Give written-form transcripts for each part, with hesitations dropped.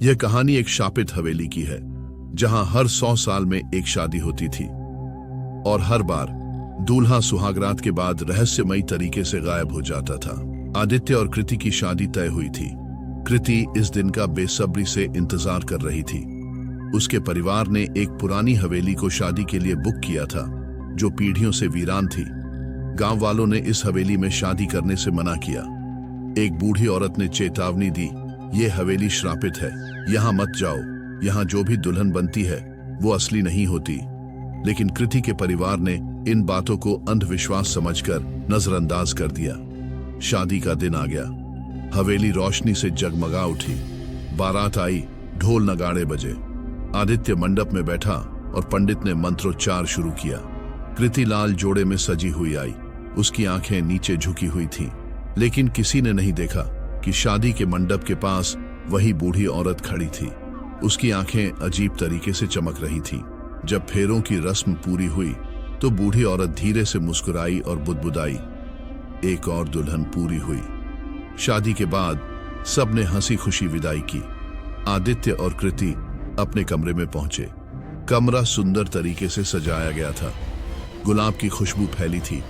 यह कहानी एक शापित हवेली की है, जहां हर 100 साल में एक शादी होती थी और हर बार दूल्हा सुहागरात के बाद रहस्यमयी तरीके से गायब हो जाता था। आदित्य और कृति की शादी तय हुई थी। कृति इस दिन का बेसब्री से इंतजार कर रही थी। उसके परिवार ने एक पुरानी हवेली को शादी के लिए बुक किया था, जो पीढ़ियों से वीरान थी। गांव वालों ने इस हवेली में शादी करने से मना किया। एक बूढ़ी औरत ने चेतावनी दी, ये हवेली श्रापित है, यहाँ मत जाओ। यहाँ जो भी दुल्हन बनती है वो असली नहीं होती। लेकिन कृति के परिवार ने इन बातों को अंधविश्वास समझकर नजरअंदाज कर दिया। शादी का दिन आ गया। हवेली रोशनी से जगमगा उठी। बारात आई, ढोल नगाड़े बजे। आदित्य मंडप में बैठा और पंडित ने मंत्रोच्चार शुरू किया। कृति लाल जोड़े में सजी हुई आई। उसकी आंखें नीचे झुकी हुई थीं, लेकिन किसी ने नहीं देखा कि शादी के मंडप के पास वही बूढ़ी औरत खड़ी थी। उसकी आंखें अजीब तरीके से चमक रही थीं। जब फेरों की रस्म पूरी हुई तो बूढ़ी औरत धीरे से मुस्कुराई और बुदबुदाई, एक और दुल्हन पूरी हुई। शादी के बाद सबने हंसी खुशी विदाई की। आदित्य और कृति अपने कमरे में पहुंचे। कमरा सुंदर तरीके से सजाया गया था। गुलाब की खुशबू फैली थी।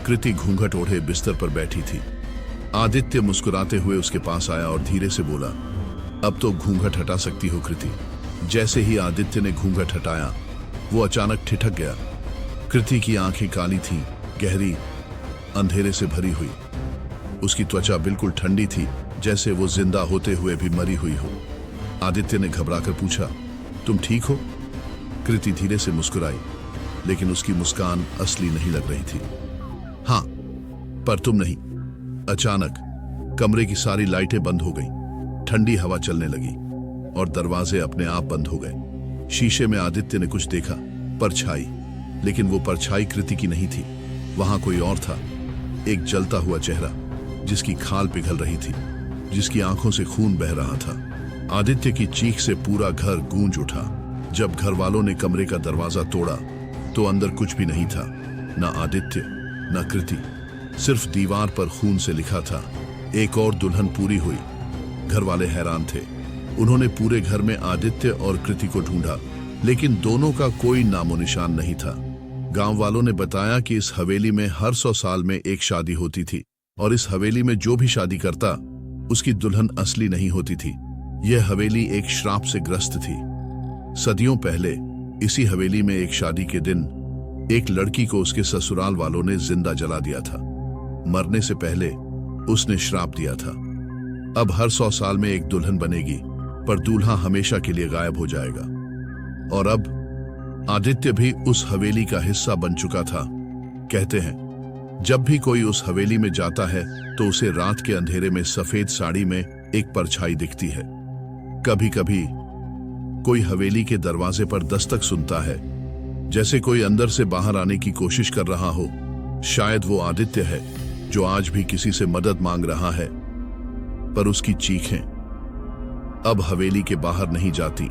कृति घूंघट ओढ़े बिस्तर पर बैठी थी। आदित्य मुस्कुराते हुए उसके पास आया और धीरे से बोला, अब तो घूंघट हटा सकती हो कृति। जैसे ही आदित्य ने घूंघट हटाया, वो अचानक ठिठक गया। कृति की आंखें काली थीं, गहरी, अंधेरे से भरी हुई। उसकी त्वचा बिल्कुल ठंडी थी, जैसे वो जिंदा होते हुए भी मरी हुई हो। आदित्य ने घबराकर पूछा, तुम ठीक हो? कृति धीरे से मुस्कुराई, लेकिन उसकी मुस्कान असली नहीं लग रही थी। हाँ, पर तुम नहीं। अचानक कमरे की सारी लाइटें बंद हो गईं। ठंडी हवा चलने लगी और दरवाजे अपने आप बंद हो गए। शीशे में आदित्य ने कुछ देखा, परछाई। लेकिन वो परछाई कृति की नहीं थी। वहां कोई और था, एक जलता हुआ चेहरा जिसकी खाल पिघल रही थी, जिसकी आंखों से खून बह रहा था। आदित्य की चीख से पूरा घर गूंज उठा। जब घर वालों ने कमरे का दरवाजा तोड़ा तो अंदर कुछ भी नहीं था, न आदित्य न कृति। सिर्फ दीवार पर खून से लिखा था, एक और दुल्हन पूरी हुई। घर वाले हैरान थे। उन्होंने पूरे घर में आदित्य और कृति को ढूंढा, लेकिन दोनों का कोई नामो निशान नहीं था। गांव वालों ने बताया कि इस हवेली में हर 100 साल में एक शादी होती थी और इस हवेली में जो भी शादी करता उसकी दुल्हन असली नहीं होती थी। यह हवेली एक श्राप से ग्रस्त थी। सदियों पहले इसी हवेली में एक शादी के दिन एक लड़की को उसके ससुराल वालों ने जिंदा जला दिया था। मरने से पहले उसने श्राप दिया था, अब हर 100 साल में एक दुल्हन बनेगी, पर दूल्हा हमेशा के लिए गायब हो जाएगा। और अब आदित्य भी उस हवेली का हिस्सा बन चुका था। कहते हैं, जब भी कोई उस हवेली में जाता है तो उसे रात के अंधेरे में सफेद साड़ी में एक परछाई दिखती है। कभी कभी कोई हवेली के दरवाजे पर दस्तक सुनता है, जैसे कोई अंदर से बाहर आने की कोशिश कर रहा हो। शायद वो आदित्य है जो आज भी किसी से मदद मांग रहा है, पर उसकी चीखें अब हवेली के बाहर नहीं जाती।